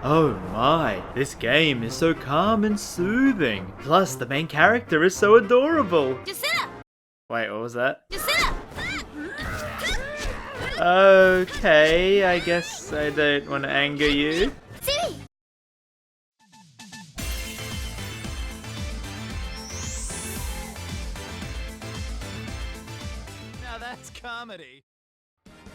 Oh my, this game is so calm and soothing. Plus, the main character is so adorable. Just sit up. Wait, what was that? Just sit up. Okay, I guess I don't want to anger you. Sit. Now that's comedy.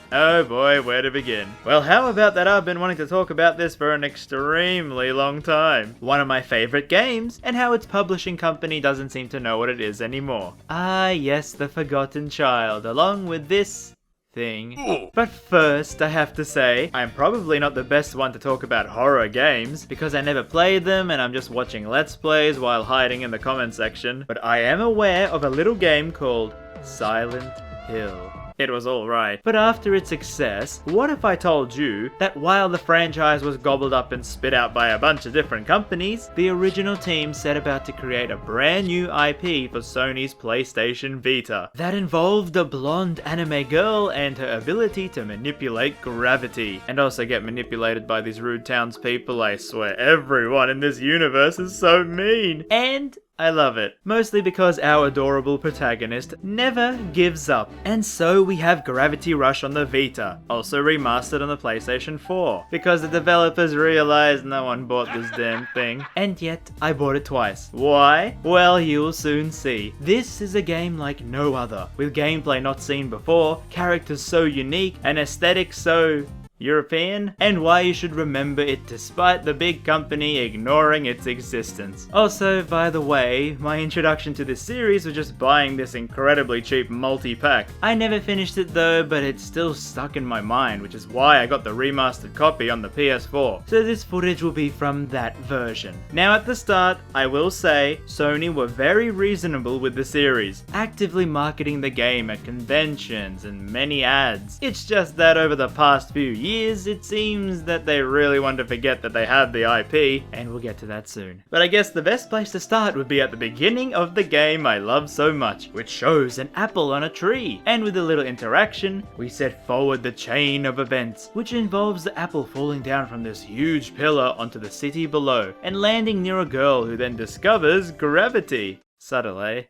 Oh boy, where to begin? Well, how about that I've been wanting to talk about this for an extremely long time. One of my favorite games, and how its publishing company doesn't seem to know what it is anymore. Ah yes, The Forgotten Child, along with this thing. But first, I have to say, I'm probably not the best one to talk about horror games, because I never played them and I'm just watching Let's Plays while hiding in the comment section, but I am aware of a little game called Silent Hill. It was alright, but after its success, what if I told you that while the franchise was gobbled up and spit out by a bunch of different companies, the original team set about to create a brand new IP for Sony's PlayStation Vita that involved a blonde anime girl and her ability to manipulate gravity, and also get manipulated by these rude townspeople. I swear everyone in this universe is so mean, and I love it, mostly because our adorable protagonist never gives up. And so we have Gravity Rush on the Vita, also remastered on the PlayStation 4, because the developers realized no one bought this damn thing, and yet I bought it twice. Why? Well, you'll soon see. This is a game like no other, with gameplay not seen before, characters so unique, and aesthetic so European, and why you should remember it despite the big company ignoring its existence. Also, by the way, my introduction to this series was just buying this incredibly cheap multi-pack. I never finished it though, but it's still stuck in my mind, which is why I got the remastered copy on the PS4. So this footage will be from that version. Now at the start, I will say, Sony were very reasonable with the series, actively marketing the game at conventions and many ads. It's just that over the past few years, it seems that they really want to forget that they have the IP, and we'll get to that soon. But I guess the best place to start would be at the beginning of the game I love so much, which shows an apple on a tree. And with a little interaction, we set forward the chain of events, which involves the apple falling down from this huge pillar onto the city below, and landing near a girl who then discovers gravity. Subtle, eh?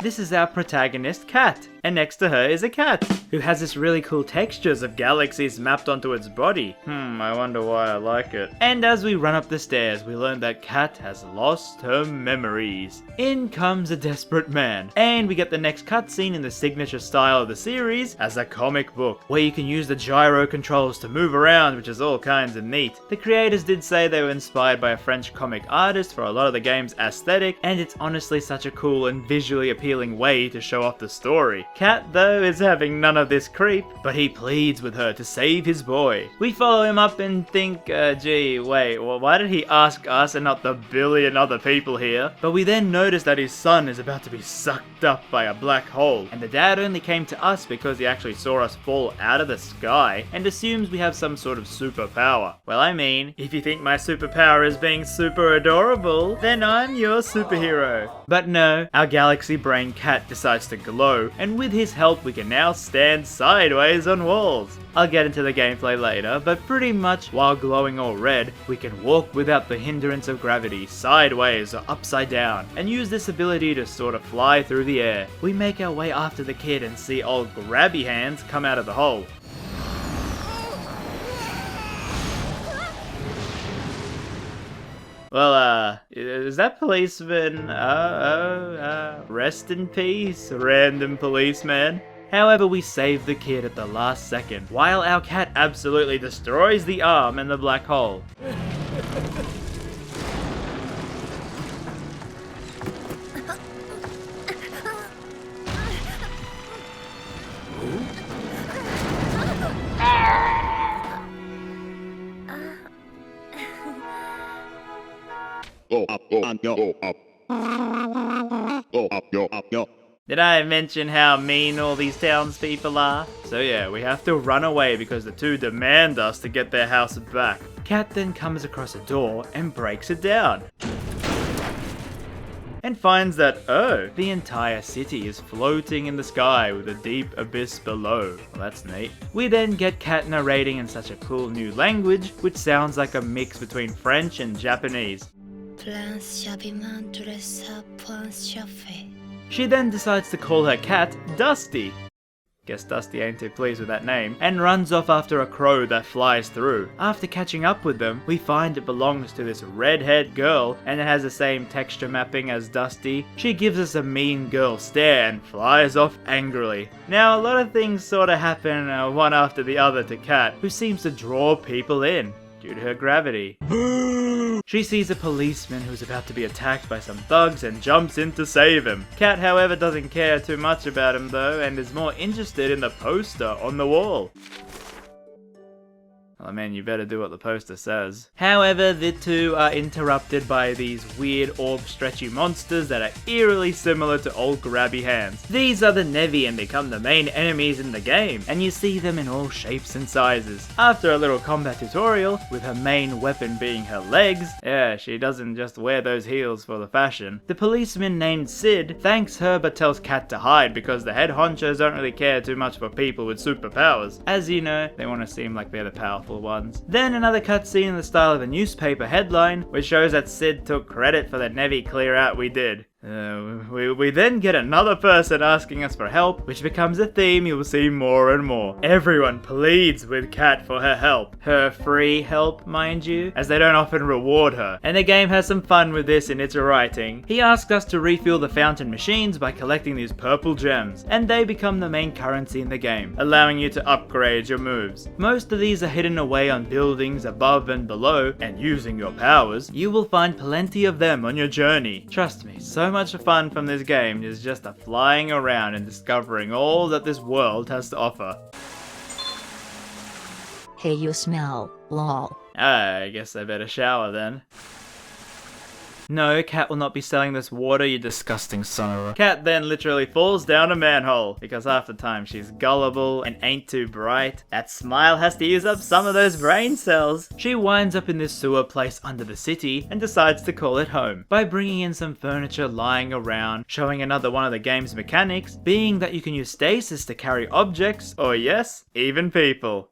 This is our protagonist, Cat, and next to her is a cat, who has this really cool textures of galaxies mapped onto its body. I wonder why I like it. And as we run up the stairs, we learn that Cat has lost her memories. In comes a desperate man, and we get the next cutscene in the signature style of the series as a comic book, where you can use the gyro controls to move around, which is all kinds of neat. The creators did say they were inspired by a French comic artist for a lot of the game's aesthetic, and it's honestly such a cool and visually appealing way to show off the story. Cat, though, is having none of this creep, but he pleads with her to save his boy. We follow him up and think, gee, wait, well, why did he ask us and not the billion other people here? But we then notice that his son is about to be sucked up by a black hole, and the dad only came to us because he actually saw us fall out of the sky and assumes we have some sort of superpower. Well, I mean, if you think my superpower is being super adorable, then I'm your superhero. But no, our galaxy brain Cat decides to glow, and with his help we can now stand sideways on walls. I'll get into the gameplay later, but pretty much while glowing all red, we can walk without the hindrance of gravity, sideways or upside down, and use this ability to sort of fly through the air. We make our way after the kid and see old grabby hands come out of the hole. Well, is that policeman? Rest in peace, random policeman. However, we save the kid at the last second, while our cat absolutely destroys the arm in the black hole. Go up, go up, go up. Go up, go up, go. Did I mention how mean all these townspeople are? So yeah, we have to run away because the two demand us to get their house back. Cat then comes across a door and breaks it down. and finds that, oh, the entire city is floating in the sky with a deep abyss below. Well, that's neat. We then get Kat narrating in such a cool new language, which sounds like a mix between French and Japanese. She then decides to call her cat Dusty. Guess Dusty ain't too pleased with that name, and runs off after a crow that flies through. After catching up with them, we find it belongs to this redhead girl, and it has the same texture mapping as Dusty. She gives us a mean girl stare and flies off angrily. Now, a lot of things sorta happen one after the other to Kat, who seems to draw people in due to her gravity. She sees a policeman who's about to be attacked by some thugs and jumps in to save him. Kat, however, doesn't care too much about him though, and is more interested in the poster on the wall. I mean, you better do what the poster says. However, the two are interrupted by these weird orb-stretchy monsters that are eerily similar to old grabby hands. These are the Nevi and become the main enemies in the game, and you see them in all shapes and sizes. After a little combat tutorial, with her main weapon being her legs, yeah, she doesn't just wear those heels for the fashion, the policeman named Sid thanks her but tells Kat to hide because the head honchos don't really care too much for people with superpowers. As you know, they want to seem like they're the powerful ones. Then another cutscene in the style of a newspaper headline, which shows that Sid took credit for the Nevi clear out we did. We then get another person asking us for help, which becomes a theme you will see more and more. Everyone pleads with Kat for her help. Her free help, mind you, as they don't often reward her. And the game has some fun with this in its writing. He asked us to refuel the fountain machines by collecting these purple gems, and they become the main currency in the game, allowing you to upgrade your moves. Most of these are hidden away on buildings above and below, and using your powers, you will find plenty of them on your journey. Trust me, so much fun from this game is just flying around and discovering all that this world has to offer. Hey, you smell, lol. I guess I better shower then. No, Kat will not be selling this water, you disgusting son of a... Kat then literally falls down a manhole, because half the time she's gullible and ain't too bright. That smile has to use up some of those brain cells. She winds up in this sewer place under the city, and decides to call it home, by bringing in some furniture lying around, showing another one of the game's mechanics, being that you can use stasis to carry objects, or yes, even people.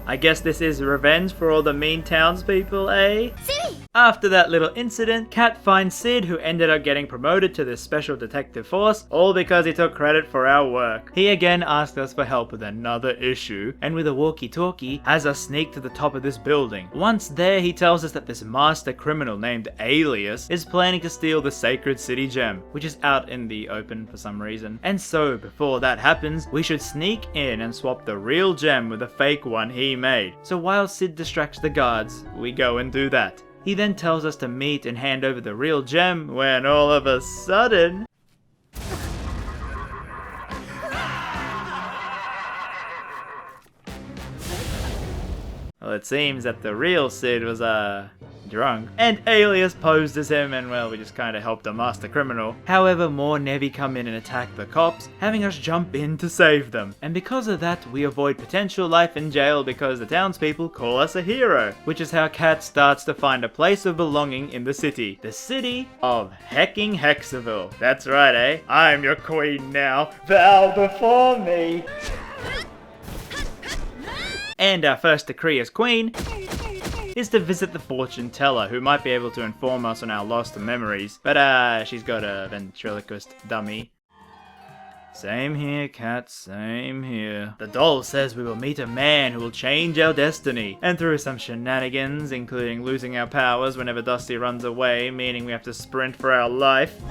I guess this is revenge for all the mean townspeople, eh? City! After that little incident, Kat finds Sid, who ended up getting promoted to this special detective force, all because he took credit for our work. He again asked us for help with another issue, and with a walkie-talkie, has us sneak to the top of this building. Once there, he tells us that this master criminal named Alias is planning to steal the Sacred City Gem, which is out in the open for some reason. And so, before that happens, we should sneak in and swap the real gem with the fake one he made. So while Sid distracts the guards, we go and do that. He then tells us to meet and hand over the real gem when all of a sudden... Well, it seems that the real Sid was, drunk. And Alias posed as him, and well, we just kinda helped a master criminal. However, more Nevi come in and attack the cops, having us jump in to save them. And because of that, we avoid potential life in jail because the townspeople call us a hero. Which is how Kat starts to find a place of belonging in the city. The city of hecking Hexaville. That's right, eh? I'm your queen now. Bow before me. And our first decree as queen is to visit the fortune teller, who might be able to inform us on our lost memories. But she's got a ventriloquist dummy. Same here, Kat, same here. The doll says we will meet a man who will change our destiny. And through some shenanigans, including losing our powers whenever Dusty runs away, meaning we have to sprint for our life,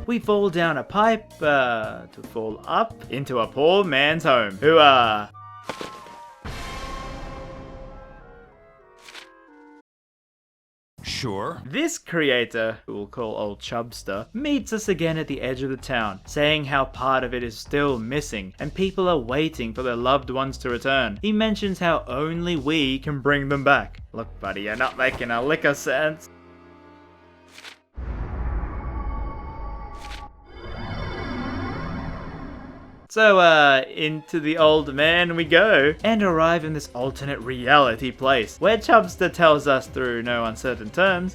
we fall down a pipe, to fall up into a poor man's home, who, Sure. This creator, who we'll call Old Chubster, meets us again at the edge of the town, saying how part of it is still missing, and people are waiting for their loved ones to return. He mentions how only we can bring them back. Look, buddy, you're not making a lick of sense. So, into the old man we go, and arrive in this alternate reality place, where Chubster tells us through no uncertain terms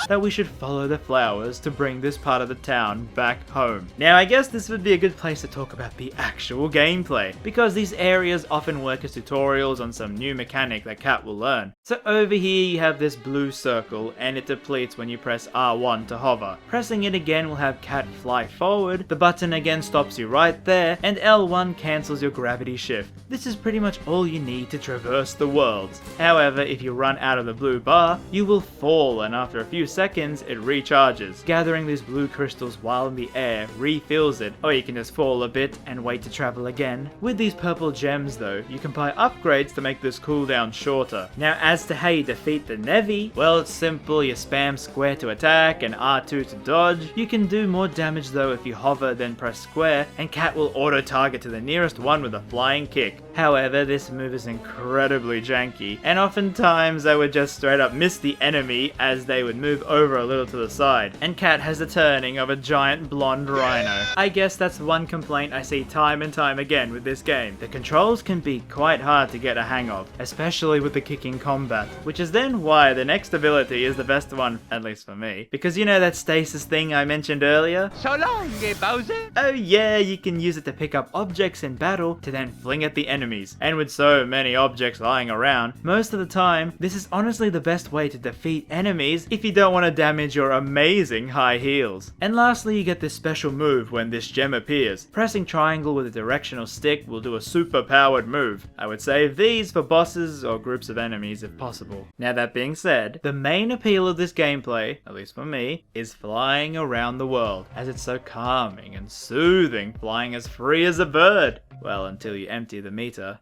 that we should follow the flowers to bring this part of the town back home. Now, I guess this would be a good place to talk about the actual gameplay, because these areas often work as tutorials on some new mechanic that Kat will learn. So over here you have this blue circle, and it depletes when you press R1 to hover. Pressing it again will have Kat fly forward, the button again stops you right there, and L1 cancels your gravity shift. This is pretty much all you need to traverse the worlds. However, if you run out of the blue bar, you will fall, and after a few seconds it recharges. Gathering these blue crystals while in the air refills it, or you can just fall a bit and wait to travel again. With these purple gems though, you can buy upgrades to make this cooldown shorter. Now as to how you defeat the Nevi, well, it's simple. You spam square to attack and R2 to dodge. You can do more damage though if you hover then press square, and Kat will auto target to the nearest one with a flying kick. However, this move is incredibly janky, and oftentimes I would just straight up miss the enemy as they would move over a little to the side, and Kat has the turning of a giant blonde rhino. I guess that's one complaint I see time and time again with this game. The controls can be quite hard to get a hang of, especially with the kicking combat, which is then why the next ability is the best one, at least for me, because you know that stasis thing I mentioned earlier? So long, Bowser. Oh yeah, you can use it to pick up objects in battle to then fling at the enemies, and with so many objects lying around, most of the time, this is honestly the best way to defeat enemies if you don't want to damage your amazing high heals. And lastly, you get this special move when this gem appears. Pressing triangle with a directional stick will do a super powered move. I would save these for bosses or groups of enemies if possible. Now that being said, the main appeal of this gameplay, at least for me, is flying around the world, as it's so calming and soothing, flying as free as a bird. Well, until you empty the meter.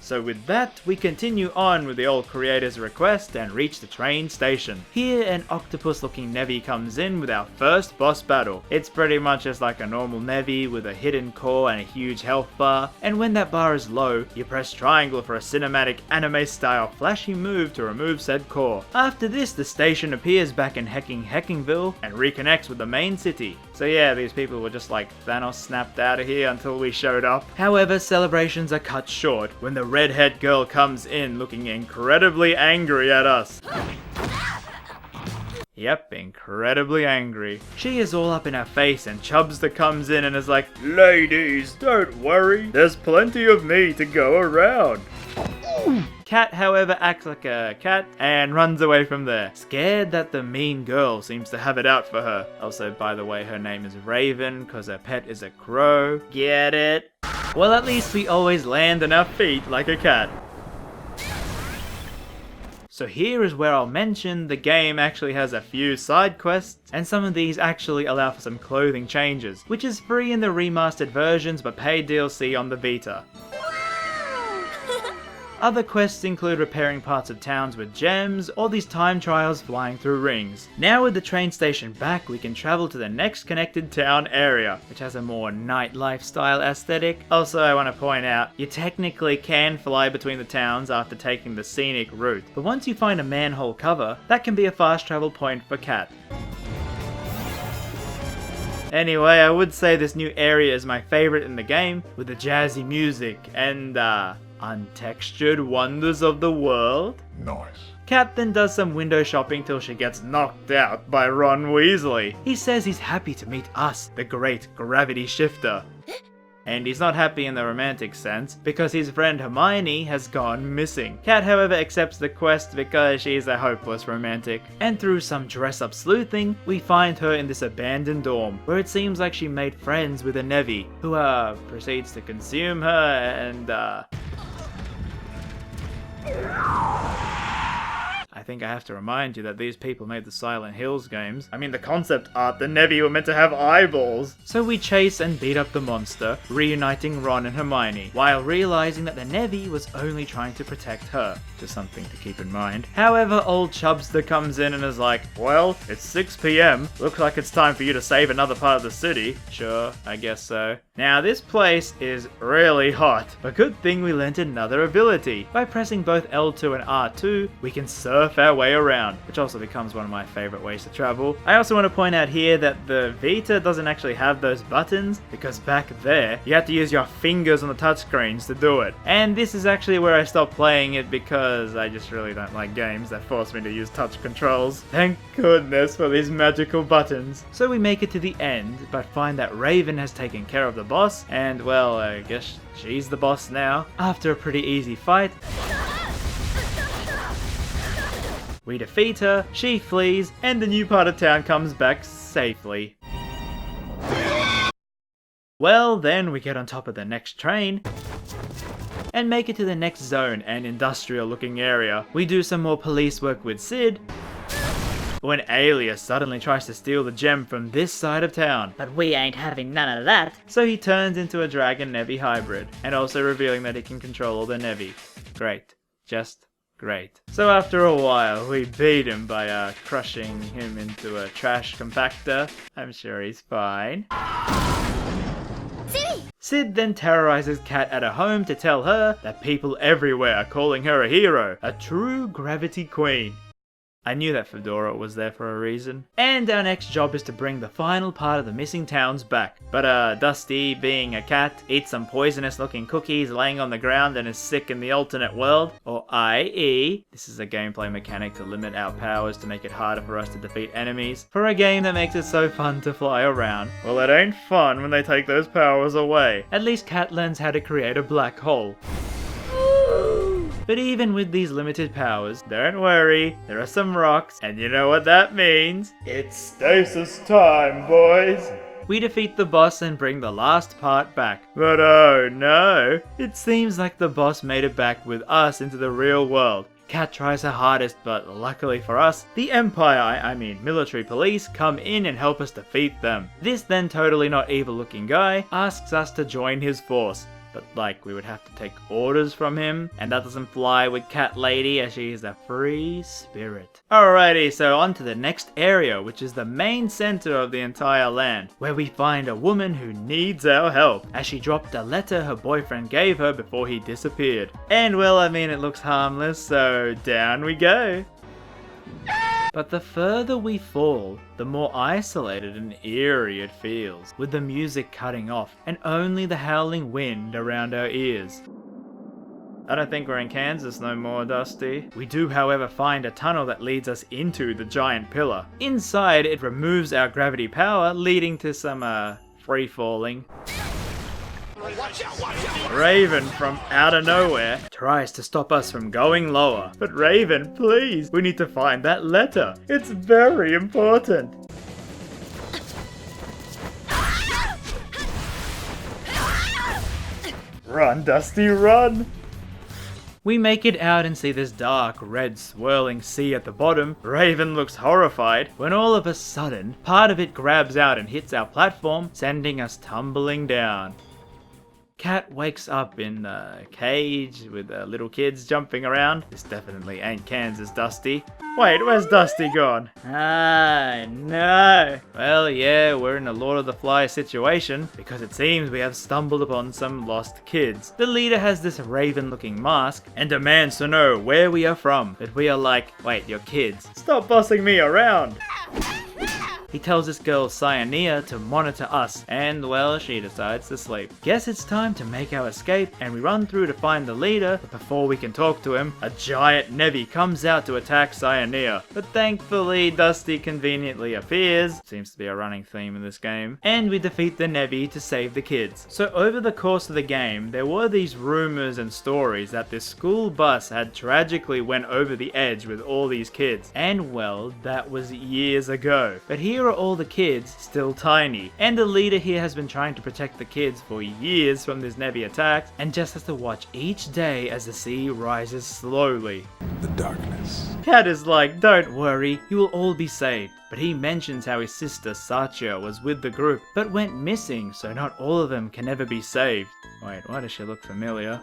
So with that, we continue on with the old creator's request and reach the train station. Here, an octopus-looking Nevi comes in with our first boss battle. It's pretty much just like a normal Nevi with a hidden core and a huge health bar, and when that bar is low, you press triangle for a cinematic anime-style flashy move to remove said core. After this, the station appears back in Heckingville and reconnects with the main city. So yeah, these people were just like Thanos snapped out of here until we showed up. However, celebrations are cut short when the redhead girl comes in looking incredibly angry at us. Yep, incredibly angry. She is all up in our face, and Chubster comes in and is like, "Ladies, don't worry, there's plenty of me to go around." Kat, however, acts like a cat and runs away from there, scared that the mean girl seems to have it out for her. Also, by the way, her name is Raven because her pet is a crow. Get it? Well, at least we always land on our feet like a cat. So here is where I'll mention the game actually has a few side quests, and some of these actually allow for some clothing changes, which is free in the remastered versions but paid DLC on the Vita. Other quests include repairing parts of towns with gems, or these time trials flying through rings. Now with the train station back, we can travel to the next connected town area, which has a more nightlife style aesthetic. Also, I want to point out, you technically can fly between the towns after taking the scenic route, but once you find a manhole cover, that can be a fast travel point for Kat. Anyway, I would say this new area is my favorite in the game, with the jazzy music and untextured wonders of the world. Nice. Kat then does some window shopping till she gets knocked out by Ron Weasley. He says he's happy to meet us, the great gravity shifter. And he's not happy in the romantic sense, because his friend Hermione has gone missing. Kat, however, accepts the quest because she's a hopeless romantic. And through some dress-up sleuthing, we find her in this abandoned dorm, where it seems like she made friends with a Nevi, who proceeds to consume her and I think I have to remind you that these people made the Silent Hills games. I mean, the concept art, the Nevi were meant to have eyeballs. So we chase and beat up the monster, reuniting Ron and Hermione, while realizing that the Nevi was only trying to protect her. Just something to keep in mind. However, old Chubster comes in and is like, "Well, it's 6 PM. Looks like it's time for you to save another part of the city." Sure, I guess so. Now, this place is really hot, but good thing we learnt another ability. By pressing both L2 and R2, we can surf off our way around, which also becomes one of my favorite ways to travel. I also want to point out here that the Vita doesn't actually have those buttons, because back there, you have to use your fingers on the touchscreens to do it. And this is actually where I stopped playing it because I just really don't like games that force me to use touch controls. Thank goodness for these magical buttons. So we make it to the end, but find that Raven has taken care of the boss, and well, I guess she's the boss now. After a pretty easy fight, we defeat her, she flees, and the new part of town comes back safely. Well, then we get on top of the next train and make it to the next zone, an industrial looking area. We do some more police work with Sid, when Alias suddenly tries to steal the gem from this side of town. But we ain't having none of that. So he turns into a Dragon Nevi hybrid, and also revealing that he can control all the Nevi. Great. Just great. So after a while, we beat him by crushing him into a trash compactor. I'm sure he's fine. Sid then terrorizes Kat at her home to tell her that people everywhere are calling her a hero, a true gravity queen. I knew that Fedora was there for a reason. And our next job is to bring the final part of the missing towns back. But Dusty, being a cat, eats some poisonous looking cookies laying on the ground and is sick in the alternate world. Or i.e., this is a gameplay mechanic to limit our powers to make it harder for us to defeat enemies. For a game that makes it so fun to fly around. Well, it ain't fun when they take those powers away. At least Cat learns how to create a black hole. But even with these limited powers, don't worry, there are some rocks, and you know what that means? It's stasis time, boys! We defeat the boss and bring the last part back. But oh no, it seems like the boss made it back with us into the real world. Kat tries her hardest, but luckily for us, the Empire, I mean military police, come in and help us defeat them. This then totally not evil looking guy asks us to join his force. But like, we would have to take orders from him, and that doesn't fly with Cat Lady as she is a free spirit. Alrighty, so on to the next area, which is the main center of the entire land, where we find a woman who needs our help, as she dropped a letter her boyfriend gave her before he disappeared. And well, I mean, it looks harmless, so down we go. But the further we fall, the more isolated and eerie it feels, with the music cutting off and only the howling wind around our ears. I don't think we're in Kansas no more, Dusty. We do, however, find a tunnel that leads us into the giant pillar. Inside, it removes our gravity power, leading to some, free falling. Raven, from out of nowhere, tries to stop us from going lower. But Raven, please, we need to find that letter. It's very important. Run, Dusty, run! We make it out and see this dark, red, swirling sea at the bottom. Raven looks horrified when all of a sudden, part of it grabs out and hits our platform, sending us tumbling down. Cat wakes up in a cage with little kids jumping around. This definitely ain't Kansas, Dusty. Wait, where's Dusty gone? Ah, no. Well, yeah, we're in a Lord of the Flies situation, because it seems we have stumbled upon some lost kids. The leader has this raven-looking mask, and demands to know where we are from. But we are like, wait, you're kids. Stop bossing me around! He tells this girl Cyanea to monitor us, and well, she decides to sleep. Guess it's time to make our escape, and we run through to find the leader, but before we can talk to him, a giant Nevi comes out to attack Cyanea. But thankfully, Dusty conveniently appears, seems to be a running theme in this game, and we defeat the Nevi to save the kids. So over the course of the game, there were these rumors and stories that this school bus had tragically went over the edge with all these kids, and well, that was years ago. But here are all the kids, still tiny, and the leader here has been trying to protect the kids for years from this Nevi attacks, and just has to watch each day as the sea rises slowly. The darkness. Cat is like, don't worry, you will all be saved. But he mentions how his sister Satya was with the group, but went missing, so not all of them can ever be saved. Wait, why does she look familiar?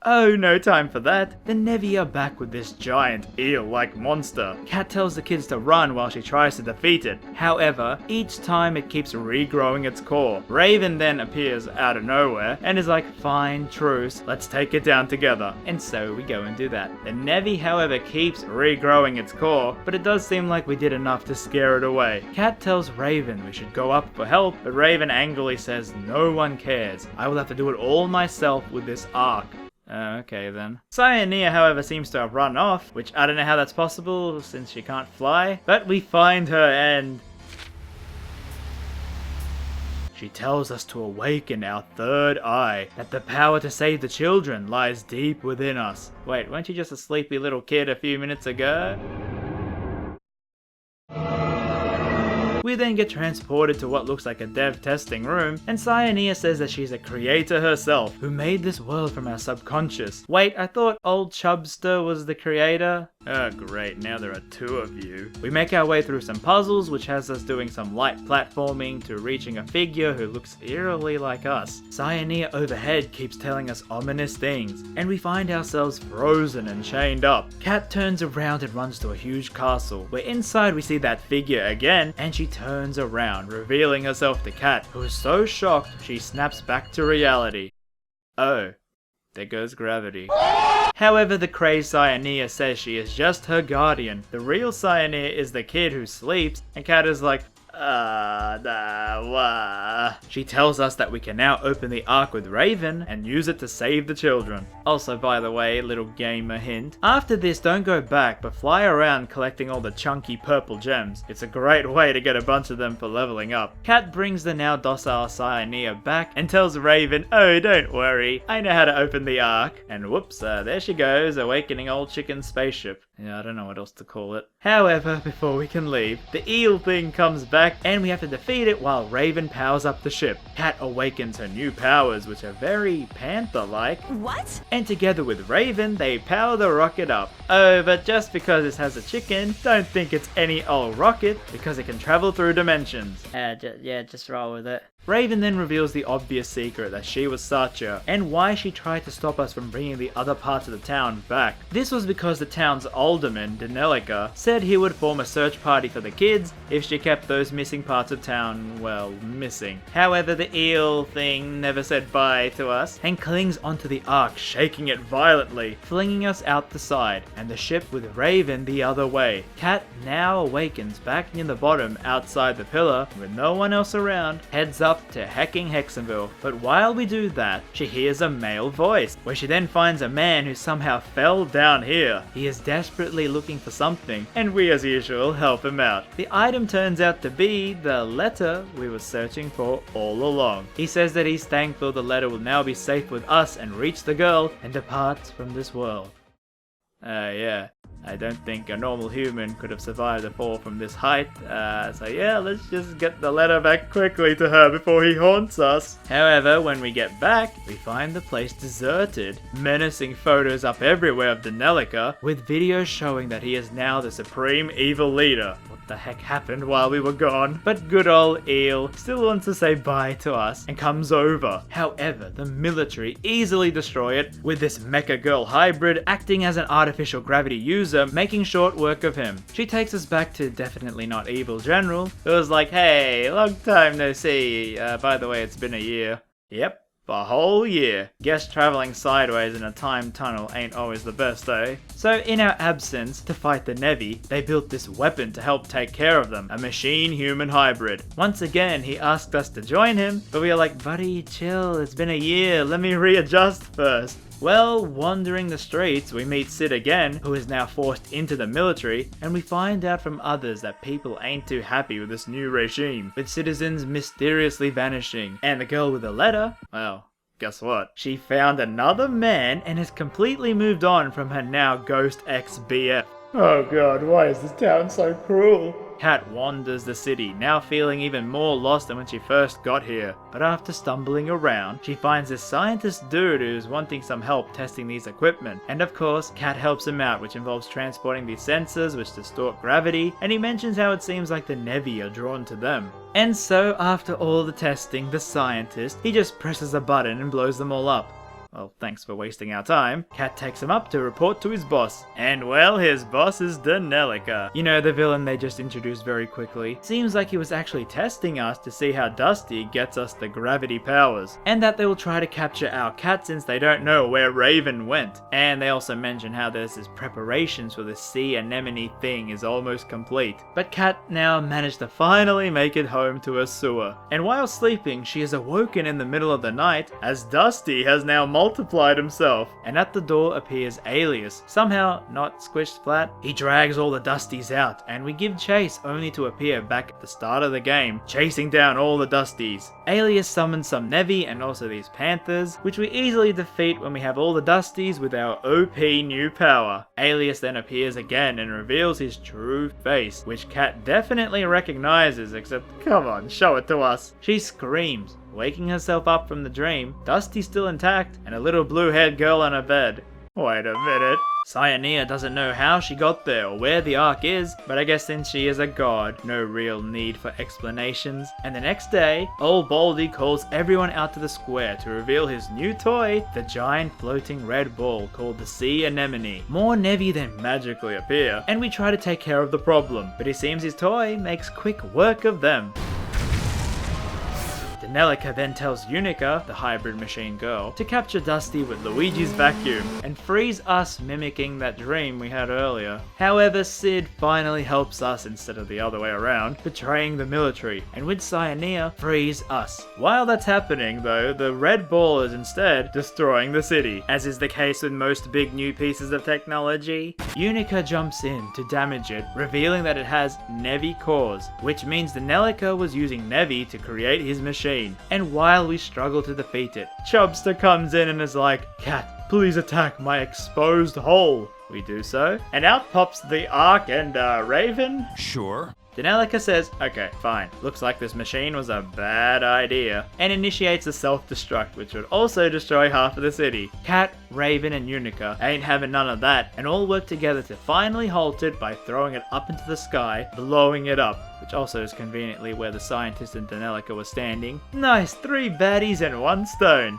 Oh, no time for that. The Nevi are back with this giant eel-like monster. Kat tells the kids to run while she tries to defeat it. However, each time it keeps regrowing its core. Raven then appears out of nowhere and is like, fine, truce, let's take it down together. And so we go and do that. The Nevi, however, keeps regrowing its core, but it does seem like we did enough to scare it away. Kat tells Raven we should go up for help, but Raven angrily says no one cares. I will have to do it all myself with this arc. Okay then. Cyanea, however, seems to have run off, which I don't know how that's possible since she can't fly, but we find her and she tells us to awaken our third eye, that the power to save the children lies deep within us. Wait, weren't you just a sleepy little kid a few minutes ago? We then get transported to what looks like a dev testing room, and Cyanea says that she's a creator herself, who made this world from our subconscious. Wait, I thought old Chubster was the creator? Oh great, now there are two of you. We make our way through some puzzles, which has us doing some light platforming to reaching a figure who looks eerily like us. Cyanea overhead keeps telling us ominous things, and we find ourselves frozen and chained up. Kat turns around and runs to a huge castle, where inside we see that figure again, and she turns around, revealing herself to Kat, who is so shocked she snaps back to reality. Oh, there goes gravity. However, the crazed Cyanea says she is just her guardian. The real Cyanea is the kid who sleeps, and Kat is like, She tells us that we can now open the Ark with Raven and use it to save the children. Also, by the way, little gamer hint. After this, don't go back, but fly around collecting all the chunky purple gems. It's a great way to get a bunch of them for leveling up. Kat brings the now docile Cyanea back and tells Raven, oh, don't worry, I know how to open the Ark. And whoops, there she goes, awakening old chicken's spaceship. Yeah, I don't know what else to call it. However, before we can leave, the eel thing comes back and we have to defeat it while Raven powers up the ship. Kat awakens her new powers, which are very panther-like. What? And together with Raven, they power the rocket up. Oh, but just because it has a chicken, don't think it's any old rocket, because it can travel through dimensions. Yeah, just roll with it. Raven then reveals the obvious secret that she was Satya, and why she tried to stop us from bringing the other parts of the town back. This was because the town's alderman, Danelika, said he would form a search party for the kids if she kept those missing parts of town, well, missing. However, the eel thing never said bye to us, and clings onto the Ark, shaking it violently, flinging us out the side, and the ship with Raven the other way. Kat now awakens back near the bottom outside the pillar, with no one else around, heads up to hecking Hexenville, but while we do that, she hears a male voice, where she then finds a man who somehow fell down here. He is desperately looking for something, and we as usual help him out. The item turns out to be the letter we were searching for all along. He says that he's thankful the letter will now be safe with us and reach the girl and departs from this world. Yeah. I don't think a normal human could have survived a fall from this height, so yeah, let's just get the letter back quickly to her before he haunts us. However, when we get back, we find the place deserted, menacing photos up everywhere of Danelika, with videos showing that he is now the supreme evil leader. What the heck happened while we were gone? But good old Eel still wants to say bye to us and comes over. However, the military easily destroy it, with this mecha girl hybrid acting as an artificial gravity user, making short work of him. She takes us back to Definitely Not Evil General, who was like, hey, long time no see. By the way, it's been a year. Yep. A whole year. Guess traveling sideways in a time tunnel ain't always the best, eh? So in our absence, to fight the Nevi, they built this weapon to help take care of them, a machine-human hybrid. Once again, he asked us to join him, but we are like, buddy, chill, it's been a year, let me readjust first. Well, wandering the streets, we meet Sid again, who is now forced into the military, and we find out from others that people ain't too happy with this new regime, with citizens mysteriously vanishing. And the girl with the letter, well, guess what? She found another man and has completely moved on from her now ghost ex-BF. Oh god, why is this town so cruel? Kat wanders the city, now feeling even more lost than when she first got here. But after stumbling around, she finds this scientist dude who's wanting some help testing these equipment. And of course, Kat helps him out, which involves transporting these sensors which distort gravity, and he mentions how it seems like the Nevi are drawn to them. And so, after all the testing, the scientist, he just presses a button and blows them all up. well, thanks for wasting our time, Kat takes him up to report to his boss. And well, his boss is Danganronpa. You know, the villain they just introduced very quickly. Seems like he was actually testing us to see how Dusty gets us the gravity powers. And that they will try to capture our cat since they don't know where Raven went. And they also mention how there's this preparations for the sea anemone thing is almost complete. But Kat now managed to finally make it home to her sewer. And while sleeping, she is awoken in the middle of the night as Dusty has now multiplied himself. And at the door appears Alias, somehow not squished flat. He drags all the Dusties out, and we give chase only to appear back at the start of the game, chasing down all the Dusties. Alias summons some Nevi and also these Panthers, which we easily defeat when we have all the Dusties with our OP new power. Alias then appears again and reveals his true face, which Kat definitely recognizes, except come on, show it to us. She screams, waking herself up from the dream, Dusty's still intact, and a little blue-haired girl on her bed. Wait a minute. Cyanea doesn't know how she got there or where the Ark is, but I guess since she is a god, no real need for explanations. And the next day, old Baldy calls everyone out to the square to reveal his new toy, the giant floating red ball called the Sea Anemone. More Nevi then magically appear, and we try to take care of the problem, but it seems his toy makes quick work of them. Danganronpa then tells Unica, the hybrid machine girl, to capture Dusty with Luigi's vacuum and freeze us, mimicking that dream we had earlier. However, Sid finally helps us instead of the other way around, betraying the military, and with Cyanea, freeze us. While that's happening though, the red ball is instead destroying the city, as is the case with most big new pieces of technology. Unica jumps in to damage it, revealing that it has Nevi cores, which means Danganronpa was using Nevi to create his machine. And while we struggle to defeat it, Chubster comes in and is like, "Cat, please attack my exposed hole." We do so, and out pops the Ark and Raven. Sure. Danganronpa says, okay, fine, looks like this machine was a bad idea, and initiates a self-destruct, which would also destroy half of the city. Cat, Raven, and Unica ain't having none of that, and all work together to finally halt it by throwing it up into the sky, blowing it up, which also is conveniently where the scientist and Danganronpa were standing. Nice, 3 baddies and 1 stone.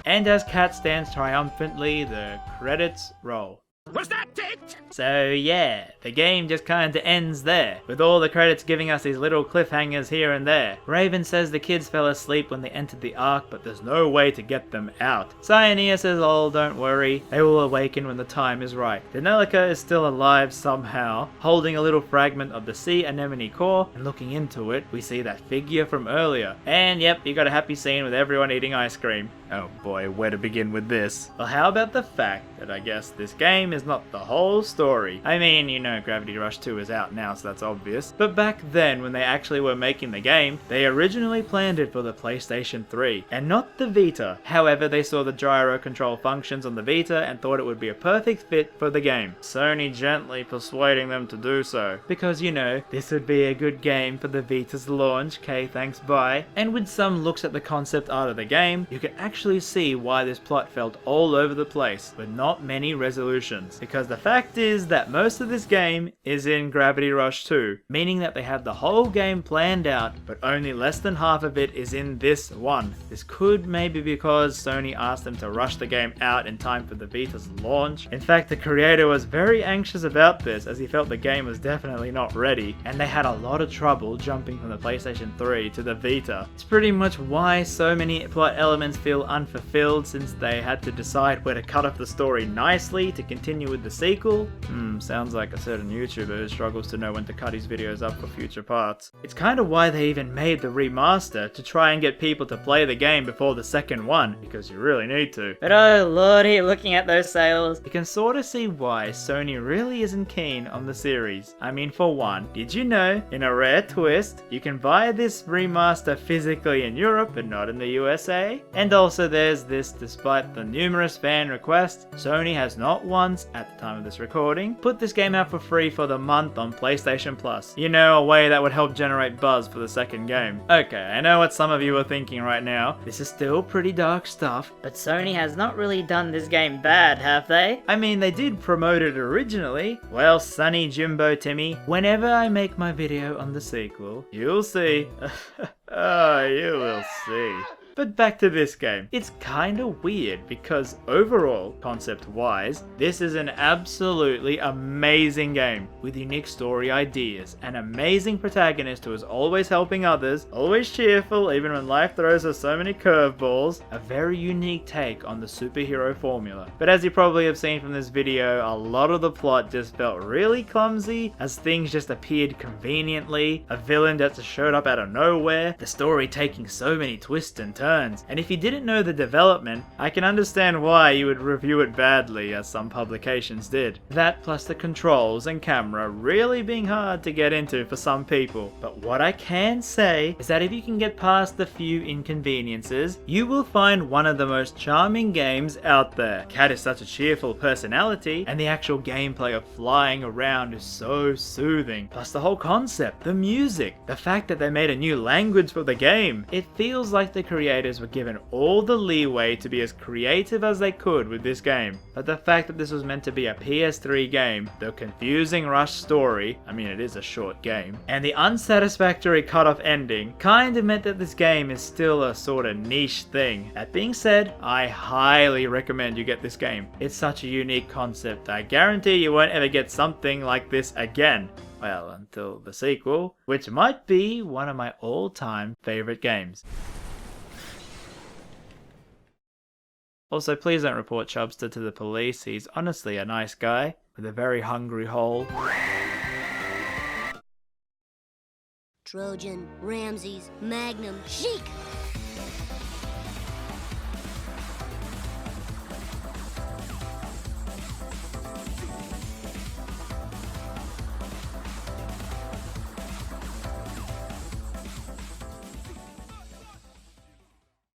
And as Cat stands triumphantly, the credits roll. Was that it? So yeah, the game just kinda ends there, with all the credits giving us these little cliffhangers here and there. Raven says the kids fell asleep when they entered the Ark, but there's no way to get them out. Cyanea says, oh, don't worry, they will awaken when the time is right. Danganronpa is still alive somehow, holding a little fragment of the Sea Anemone core, and looking into it, we see that figure from earlier. And yep, you got a happy scene with everyone eating ice cream. Oh boy, where to begin with this? Well, how about the fact that I guess this game is not the whole story? I mean, you know, Gravity Rush 2 is out now, so that's obvious. But back then, when they actually were making the game, they originally planned it for the PlayStation 3, and not the Vita. However, they saw the gyro control functions on the Vita and thought it would be a perfect fit for the game. Sony gently persuading them to do so. Because, you know, this would be a good game for the Vita's launch, okay, thanks, bye. And with some looks at the concept art of the game, you can actually see why this plot felt all over the place, with not many resolutions. Because the fact is that most of this game is in Gravity Rush 2, meaning that they have the whole game planned out, but only less than half of it is in this one. This could maybe because Sony asked them to rush the game out in time for the Vita's launch. In fact, the creator was very anxious about this, as he felt the game was definitely not ready, and they had a lot of trouble jumping from the PlayStation 3 to the Vita. It's pretty much why so many plot elements feel unfulfilled, since they had to decide where to cut off the story nicely to continue with the sequel. Sounds like a certain YouTuber who struggles to know when to cut his videos up for future parts. It's kind of why they even made the remaster, to try and get people to play the game before the second one, because you really need to. But oh lordy, looking at those sales. You can sort of see why Sony really isn't keen on the series. I mean, for one, did you know, in a rare twist, you can buy this remaster physically in Europe but not in the USA? And also there's this, despite the numerous fan requests, Sony has not once, at the time of this recording, put this game out for free for the month on PlayStation Plus. You know, a way that would help generate buzz for the second game. Okay, I know what some of you are thinking right now. This is still pretty dark stuff. But Sony has not really done this game bad, have they? I mean, they did promote it originally. Well, Sonny Jimbo Timmy, whenever I make my video on the sequel, you'll see. Oh, you will see. But back to this game. It's kinda weird because overall, concept-wise, this is an absolutely amazing game with unique story ideas, an amazing protagonist who is always helping others, always cheerful even when life throws her so many curveballs, a very unique take on the superhero formula. But as you probably have seen from this video, a lot of the plot just felt really clumsy as things just appeared conveniently, a villain that just showed up out of nowhere, the story taking so many twists and turns, and if you didn't know the development, I can understand why you would review it badly as some publications did. That plus the controls and camera really being hard to get into for some people. But what I can say is that if you can get past the few inconveniences, you will find one of the most charming games out there. Cat is such a cheerful personality, and the actual gameplay of flying around is so soothing. Plus the whole concept, the music, the fact that they made a new language for the game. It feels like the creators were given all the leeway to be as creative as they could with this game. But the fact that this was meant to be a PS3 game, the confusing rush story, I mean it is a short game, and the unsatisfactory cut-off ending kinda meant that this game is still a sorta niche thing. That being said, I highly recommend you get this game. It's such a unique concept, I guarantee you won't ever get something like this again. Well, until the sequel, which might be one of my all-time favorite games. Also, please don't report Chubster to the police. He's honestly a nice guy with a very hungry hole. Trojan, RamZaes, Magnum, Chic!